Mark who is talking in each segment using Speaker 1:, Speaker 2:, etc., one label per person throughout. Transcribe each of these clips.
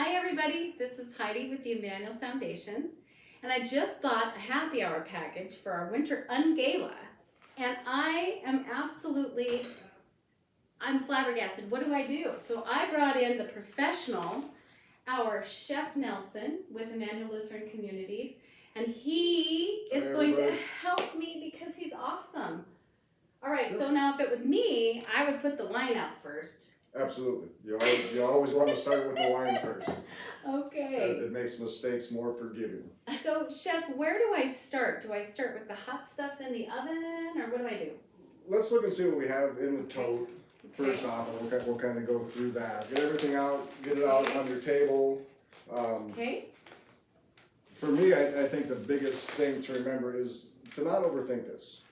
Speaker 1: Hi everybody, this is Heidi with the Immanuel Foundation, and I just bought a happy hour package for our Winter UnGala, and I'm flabbergasted. What do I do? So I brought in the professional, our Chef Nelson with Immanuel Lutheran Communities, and he is going to help me because he's awesome. All right, so now if it was me, I would put the wine out first.
Speaker 2: Absolutely. You always want to start with the wine first.
Speaker 1: Okay.
Speaker 2: It makes mistakes more forgiving.
Speaker 1: So, Chef, where do I start? Do I start with the hot stuff in the oven, or what do I do?
Speaker 2: Let's look and see what we have in the tote first off, and we'll kind of go through that. Get everything out, get it out on your table.
Speaker 1: Okay.
Speaker 2: For me, I think the biggest thing to remember is to not overthink this.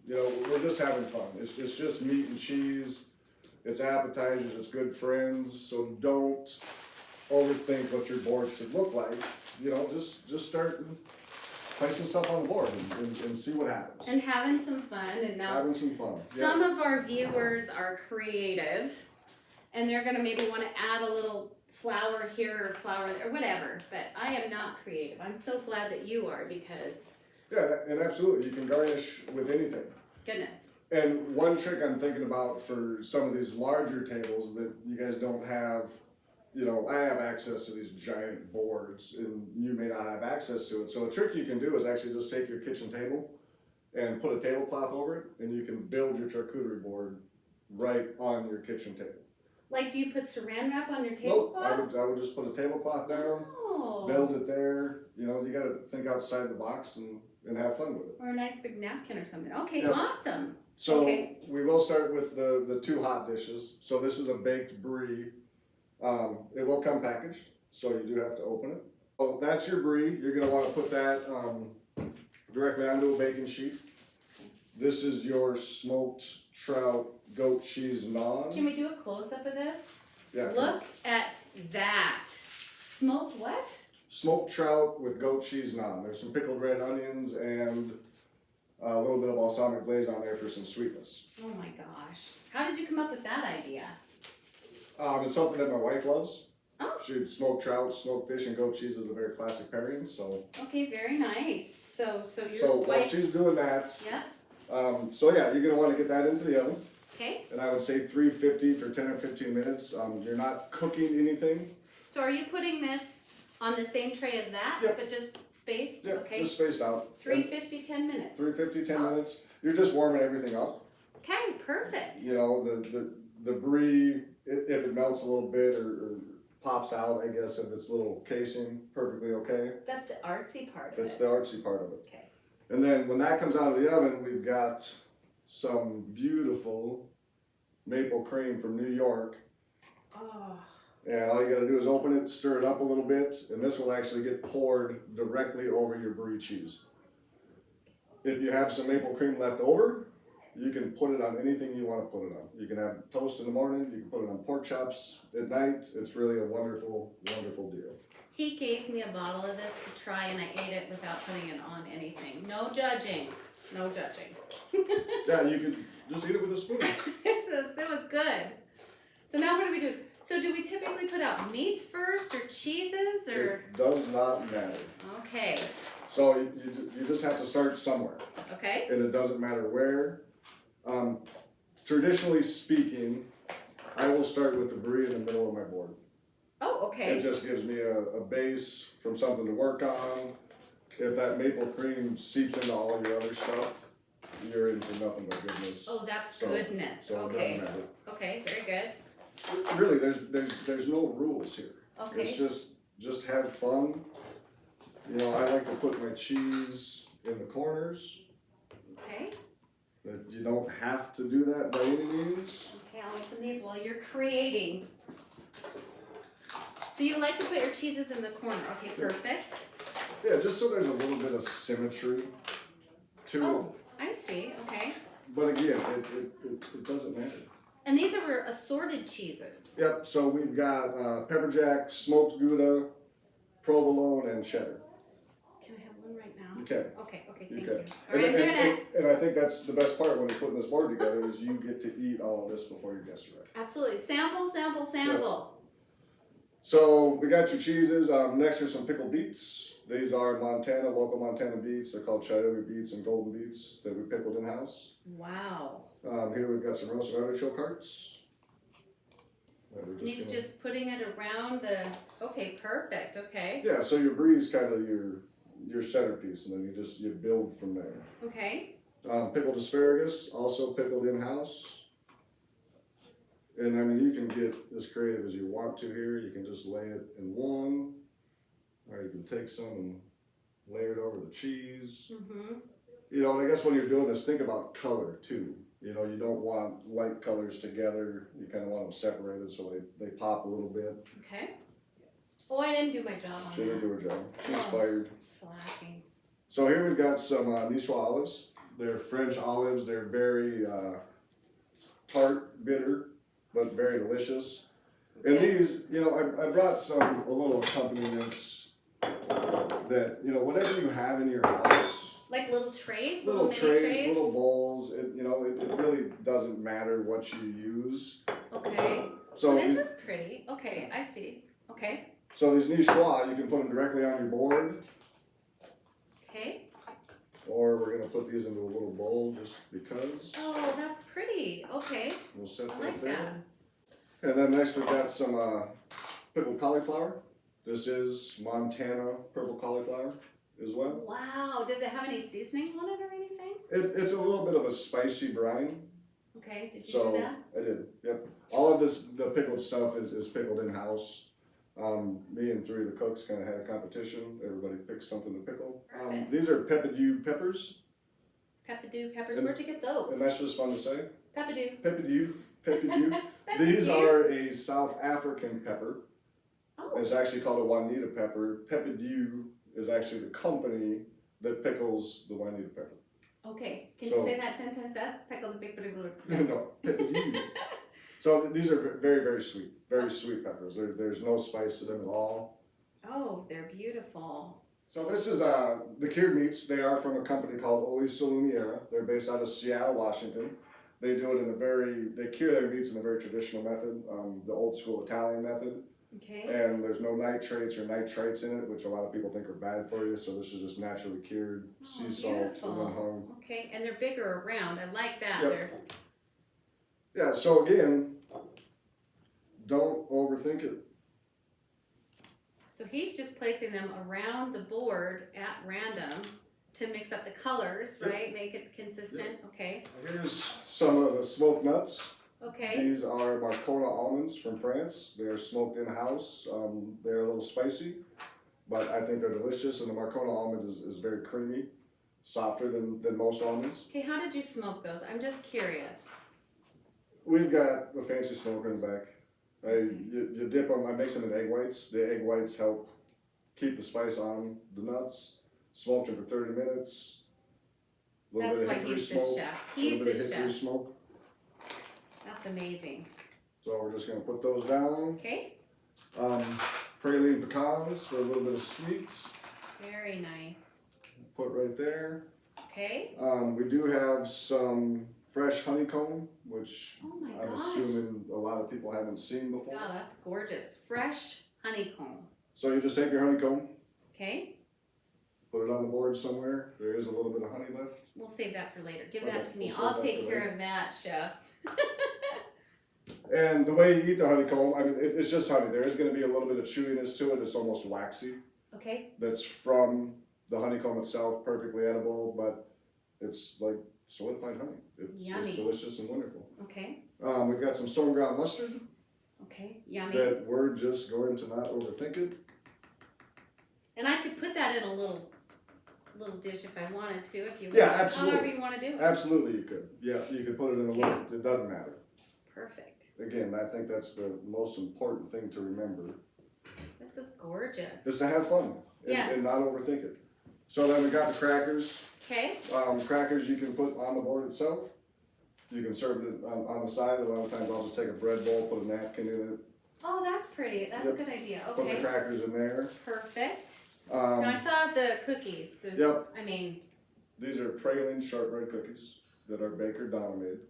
Speaker 2: You know, we're just having fun. It's just meat and cheese. It's appetizers, it's good friends, so don't overthink what your board should look like. You know, just start placing stuff on the board and see what happens.
Speaker 1: And having some fun. And now
Speaker 2: having some fun.
Speaker 1: Some of our viewers are creative, and they're going to maybe want to add a little flower here or flower there, or whatever. But I am not creative. I'm so glad that you are because...
Speaker 2: Yeah, and absolutely. You can garnish with anything.
Speaker 1: Goodness.
Speaker 2: And one trick I'm thinking about for some of these larger tables that you guys don't have, you know, I have access to these giant boards and you may not have access to it. So a trick you can do is actually just take your kitchen table and put a tablecloth over it and you can build your charcuterie board right on your kitchen table.
Speaker 1: Like, do you put saran wrap on your tablecloth?
Speaker 2: Nope, I would just put a tablecloth down, build it there. You know, you got to think outside the box and have fun with it.
Speaker 1: Or a nice big napkin or something. Okay, yep. Awesome.
Speaker 2: So we will start with the two hot dishes. So this is a baked brie. It will come packaged, so you do have to open it. Oh, that's your brie. You're going to want to put that directly onto a baking sheet. This is your smoked trout goat cheese naan.
Speaker 1: Can we do a close-up of this?
Speaker 2: Yeah.
Speaker 1: Look at that. Smoked what?
Speaker 2: Smoked trout with goat cheese naan. There's some pickled red onions and a little bit of balsamic glaze on there for some sweetness.
Speaker 1: Oh my gosh. How did you come up with that idea?
Speaker 2: It's something that my wife loves.
Speaker 1: Oh.
Speaker 2: Smoked trout, smoked fish, and goat cheese is a very classic pairing. So.
Speaker 1: Okay, very nice. So
Speaker 2: while she's doing that.
Speaker 1: Yeah.
Speaker 2: So yeah, you're gonna want to get that into the oven.
Speaker 1: Okay.
Speaker 2: And I would say 350 for 10 or 15 minutes. You're not cooking anything.
Speaker 1: So are you putting this on the same tray as that,
Speaker 2: yep.
Speaker 1: but just spaced?
Speaker 2: Yep,
Speaker 1: okay.
Speaker 2: Just spaced out.
Speaker 1: 350, 10 minutes.
Speaker 2: 350, 10 minutes. You're just warming everything up.
Speaker 1: Okay, perfect.
Speaker 2: You know, the brie, if it melts a little bit or pops out, I guess, of its little casing, perfectly okay.
Speaker 1: That's the artsy part of it.
Speaker 2: That's the artsy part of it.
Speaker 1: Okay.
Speaker 2: And then when that comes out of the oven, we've got some beautiful maple cream from New York.
Speaker 1: Oh.
Speaker 2: And all you gotta do is open it, stir it up a little bit, and this will actually get poured directly over your brie cheese. If you have some maple cream left over, you can put it on anything you want to put it on. You can have toast in the morning, you can put it on pork chops at night. It's really a wonderful, wonderful deal.
Speaker 1: He gave me a bottle of this to try and I ate it without putting it on anything. No judging. No judging.
Speaker 2: Yeah, you can just eat it with a spoon.
Speaker 1: It was good. So now what do we do? So do we typically put out meats first or cheeses or?
Speaker 2: It does not matter.
Speaker 1: Okay.
Speaker 2: So you just have to start somewhere.
Speaker 1: Okay.
Speaker 2: And it doesn't matter where. Traditionally speaking, I will start with the brie in the middle of my board.
Speaker 1: Oh, okay.
Speaker 2: It just gives me a base from something to work on. If that maple cream seeps into all your other stuff, you're in for nothing but goodness.
Speaker 1: Oh, that's goodness.
Speaker 2: So
Speaker 1: okay.
Speaker 2: It doesn't matter.
Speaker 1: Okay, very good.
Speaker 2: Really, there's no rules here.
Speaker 1: Okay.
Speaker 2: It's just have fun. You know, I like to put my cheese in the corners.
Speaker 1: Okay.
Speaker 2: But you don't have to do that by any means.
Speaker 1: Okay, I'll open these while you're creating. So you like to put your cheeses in the corner. Okay, perfect.
Speaker 2: Yeah, just so there's a little bit of symmetry to it.
Speaker 1: Oh, I see. Okay.
Speaker 2: But again, it doesn't matter.
Speaker 1: And these are assorted cheeses.
Speaker 2: Yep, so we've got pepper jack, smoked Gouda, provolone, and cheddar.
Speaker 1: Can I have one right now?
Speaker 2: You can.
Speaker 1: Okay, thank
Speaker 2: You
Speaker 1: you.
Speaker 2: can.
Speaker 1: All right, I'm doing it.
Speaker 2: And I think that's the best part when you're putting this board together is you get to eat all of this before your guests arrive.
Speaker 1: Absolutely. Sample, sample, sample.
Speaker 2: So we got your cheeses. Next are some pickled beets. These are local Montana beets. They're called Charcuterie beets and golden beets that we pickled in house.
Speaker 1: Wow.
Speaker 2: Here we've got some roasted artichoke hearts.
Speaker 1: And he's just putting it around the. Okay, perfect. Okay.
Speaker 2: Yeah, so your Brie is kind of your centerpiece, and then you build from there.
Speaker 1: Okay.
Speaker 2: Pickled asparagus, also pickled in house. And I mean, you can get as creative as you want to here. You can just lay it in one, or you can take some and layer it over the cheese.
Speaker 1: Mm-hmm.
Speaker 2: You know, and I guess when you're doing this, think about color too. You know, you don't want light colors together. You kind of want them separated so they pop a little bit.
Speaker 1: Okay. Oh, I didn't do my job on
Speaker 2: She didn't
Speaker 1: that.
Speaker 2: do her job. She's fired.
Speaker 1: Slacking.
Speaker 2: So here we've got some Miso Olives. They're French olives. They're very tart, bitter, but very delicious. And these, you know, I brought a little accompaniments that, you know, whatever you have in your house.
Speaker 1: Like little trays?
Speaker 2: Little
Speaker 1: mini
Speaker 2: trays, little bowls. It really doesn't matter what you use.
Speaker 1: Okay.
Speaker 2: So
Speaker 1: this is pretty. Okay, I see. Okay.
Speaker 2: So these niçoise, you can put them directly on your board.
Speaker 1: Okay.
Speaker 2: Or we're going to put these into a little bowl just because.
Speaker 1: Oh, that's pretty. Okay.
Speaker 2: We'll set
Speaker 1: I
Speaker 2: that
Speaker 1: like
Speaker 2: there.
Speaker 1: that.
Speaker 2: And then next we've got some pickled cauliflower. This is Montana purple cauliflower as well.
Speaker 1: Wow. Does it have any seasoning on it or anything?
Speaker 2: It's a little bit of a spicy brine.
Speaker 1: Okay. Did you do that?
Speaker 2: I did. Yep. All of the pickled stuff is pickled in house. Me and three of the cooks kind of had a competition. Everybody picked something to pickle.
Speaker 1: Perfect.
Speaker 2: These are Peppadew Peppers.
Speaker 1: Peppadew Peppers. Where'd you get those?
Speaker 2: And that's just fun to say.
Speaker 1: Peppadew.
Speaker 2: Peppadew. These are a South African pepper.
Speaker 1: Oh.
Speaker 2: It's actually called a Juanita pepper. Peppadew is actually the company that pickles the Juanita pepper.
Speaker 1: Okay. Can you say that 10 times fast? Pickle the big.
Speaker 2: No, Peppadew. So these are very, very sweet. Very sweet peppers. There's no spice to them at all.
Speaker 1: Oh, they're beautiful.
Speaker 2: So this is the cured meats. They are from a company called Oli Lumiere. They're based out of Seattle, Washington. They do it they cure their meats in a very traditional method, the old school Italian method.
Speaker 1: Okay.
Speaker 2: And there's no nitrates or nitrites in it, which a lot of people think are bad for you. So this is just naturally cured, sea salt, and then hung.
Speaker 1: Okay, and they're bigger around. I like that.
Speaker 2: Yep. Yeah, so again, don't overthink it.
Speaker 1: So he's just placing them around the board at random to mix up the colors, right? Make it consistent. Yep. Okay.
Speaker 2: Here's some of the smoked nuts.
Speaker 1: Okay.
Speaker 2: These are Marcona almonds from France. They are smoked in house. They're a little spicy, but I think they're delicious. And the Marcona almond is very creamy, softer than most almonds.
Speaker 1: Okay, how did you smoke those? I'm just curious.
Speaker 2: We've got a fancy smoker in the back. You dip them. I mix them in egg whites. The egg whites help keep the spice on the nuts. Smoked them for 30 minutes.
Speaker 1: That's why he's the chef. He's the chef.
Speaker 2: Smoke.
Speaker 1: That's amazing.
Speaker 2: So we're just gonna put those down.
Speaker 1: Okay.
Speaker 2: Praline pecans for a little bit of sweet.
Speaker 1: Very nice.
Speaker 2: Put right there.
Speaker 1: Okay.
Speaker 2: We do have some fresh honeycomb, which I'm assuming a lot of people haven't seen before.
Speaker 1: Oh, that's gorgeous. Fresh honeycomb.
Speaker 2: So you just take your honeycomb.
Speaker 1: Okay.
Speaker 2: Put it on the board somewhere. There is a little bit of honey left.
Speaker 1: We'll save that for later. Give that to me. I'll take care of that, chef.
Speaker 2: And the way you eat the honeycomb, I mean, it's just honey. There is going to be a little bit of chewiness to it. It's almost waxy.
Speaker 1: Okay.
Speaker 2: That's from the honeycomb itself, perfectly edible, but it's like solidified honey. It's delicious and wonderful.
Speaker 1: Okay.
Speaker 2: We've got some stone ground mustard.
Speaker 1: Okay. Yummy.
Speaker 2: That we're just going to not overthink it.
Speaker 1: And I could put that in a little dish if I wanted to, if you want.
Speaker 2: Yeah, absolutely.
Speaker 1: However you want to do it.
Speaker 2: Absolutely, you could. Yeah, you could put it in a little. It doesn't matter.
Speaker 1: Perfect.
Speaker 2: Again, I think that's the most important thing to remember.
Speaker 1: This is gorgeous.
Speaker 2: Is to have fun and not overthink it. So then we got the crackers.
Speaker 1: Okay.
Speaker 2: Crackers you can put on the board itself. You can serve it on the side. A lot of times I'll just take a bread bowl, put a napkin in it.
Speaker 1: Oh, that's pretty. That's a good idea. Okay.
Speaker 2: Put the crackers in there.
Speaker 1: Perfect. Now I saw the cookies.
Speaker 2: Yep.
Speaker 1: I mean.
Speaker 2: These are praline shortbread cookies that our baker Donna made.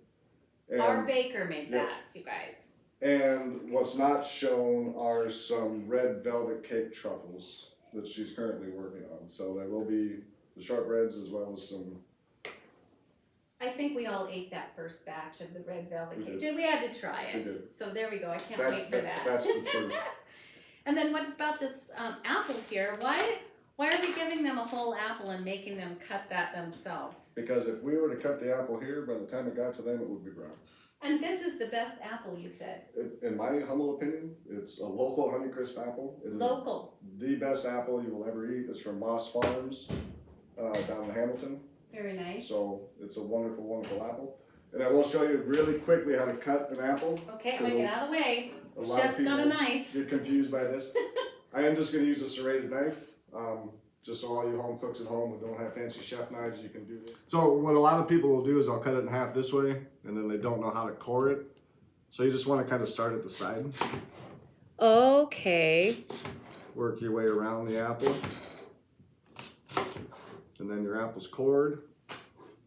Speaker 2: And
Speaker 1: our baker made that, you guys.
Speaker 2: And what's not shown are some red velvet cake truffles that she's currently working on. So there will be the shortbreads as well as some.
Speaker 1: I think we all ate that first batch of the red velvet
Speaker 2: We
Speaker 1: cake.
Speaker 2: did.
Speaker 1: We had to try it.
Speaker 2: We did.
Speaker 1: So there we go. I can't wait for that.
Speaker 2: That's the truth.
Speaker 1: And then what about this apple here? Why are we giving them a whole apple and making them cut that themselves?
Speaker 2: Because if we were to cut the apple here, by the time it got to them, it would be brown.
Speaker 1: And this is the best apple, you said.
Speaker 2: In my humble opinion, it's a local Honeycrisp apple. It is
Speaker 1: Local.
Speaker 2: the best apple you will ever eat. It's from Moss Farms down in Hamilton.
Speaker 1: Very nice.
Speaker 2: So it's a wonderful, wonderful apple. And I will show you really quickly how to cut an apple.
Speaker 1: Okay, I'm going to get out of the way.
Speaker 2: A lot of
Speaker 1: Chef's got a
Speaker 2: people
Speaker 1: knife.
Speaker 2: get confused by this. I am just going to use a serrated knife. Just so all you home cooks at home who don't have fancy chef knives, you can do this. So what a lot of people will do is I'll cut it in half this way, and then they don't know how to core it. So you just want to kind of start at the side.
Speaker 1: Okay.
Speaker 2: Work your way around the apple. And then your apple's cored.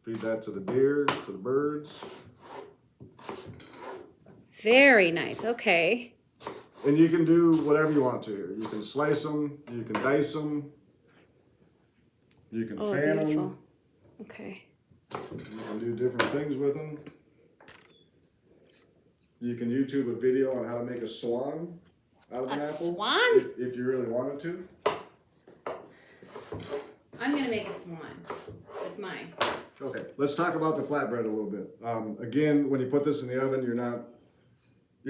Speaker 2: Feed that to the deer, to the birds.
Speaker 1: Very nice. Okay.
Speaker 2: And you can do whatever you want to here. You can slice them, you can dice them. You can fan them.
Speaker 1: Okay.
Speaker 2: You can do different things with them. You can YouTube a video on how to make a swan out of an apple.
Speaker 1: Swan?
Speaker 2: If you really wanted to.
Speaker 1: I'm going to make a swan with mine.
Speaker 2: Okay, let's talk about the flatbread a little bit. Again, when you put this in the oven, you're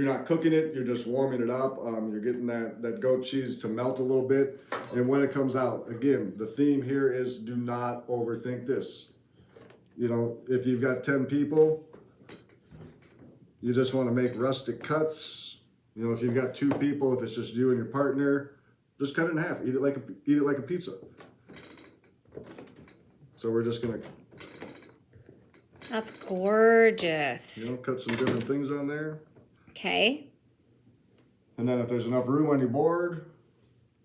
Speaker 2: not cooking it, you're just warming it up. You're getting that goat cheese to melt a little bit. And when it comes out, again, the theme here is do not overthink this. You know, if you've got 10 people, you just want to make rustic cuts. You know, if you've got 2 people, if it's just you and your partner, just cut it in half. Eat it like a pizza. So we're just gonna.
Speaker 1: That's gorgeous.
Speaker 2: You know, cut some different things on there.
Speaker 1: Okay.
Speaker 2: And then if there's enough room on your board,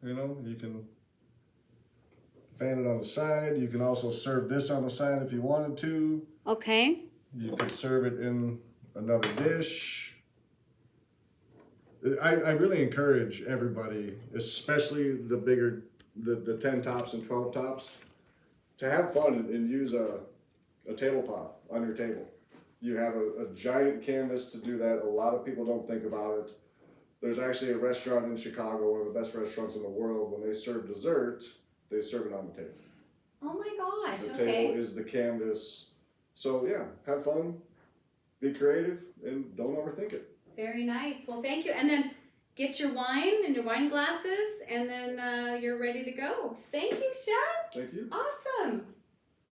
Speaker 2: you know, you can fan it on the side. You can also serve this on the side if you wanted to.
Speaker 1: Okay.
Speaker 2: You could serve it in another dish. I really encourage everybody, especially the bigger, the 10 tops and 12 tops, to have fun and use a tablecloth on your table. You have a giant canvas to do that. A lot of people don't think about it. There's actually a restaurant in Chicago, one of the best restaurants in the world. When they serve dessert, they serve it on the table.
Speaker 1: Oh my gosh,
Speaker 2: The
Speaker 1: okay.
Speaker 2: table is the canvas. So yeah, have fun, be creative, and don't overthink it.
Speaker 1: Very nice. Well, thank you. And then get your wine and your wine glasses, and then you're ready to go. Thank you, Chef.
Speaker 2: Thank you.
Speaker 1: Awesome.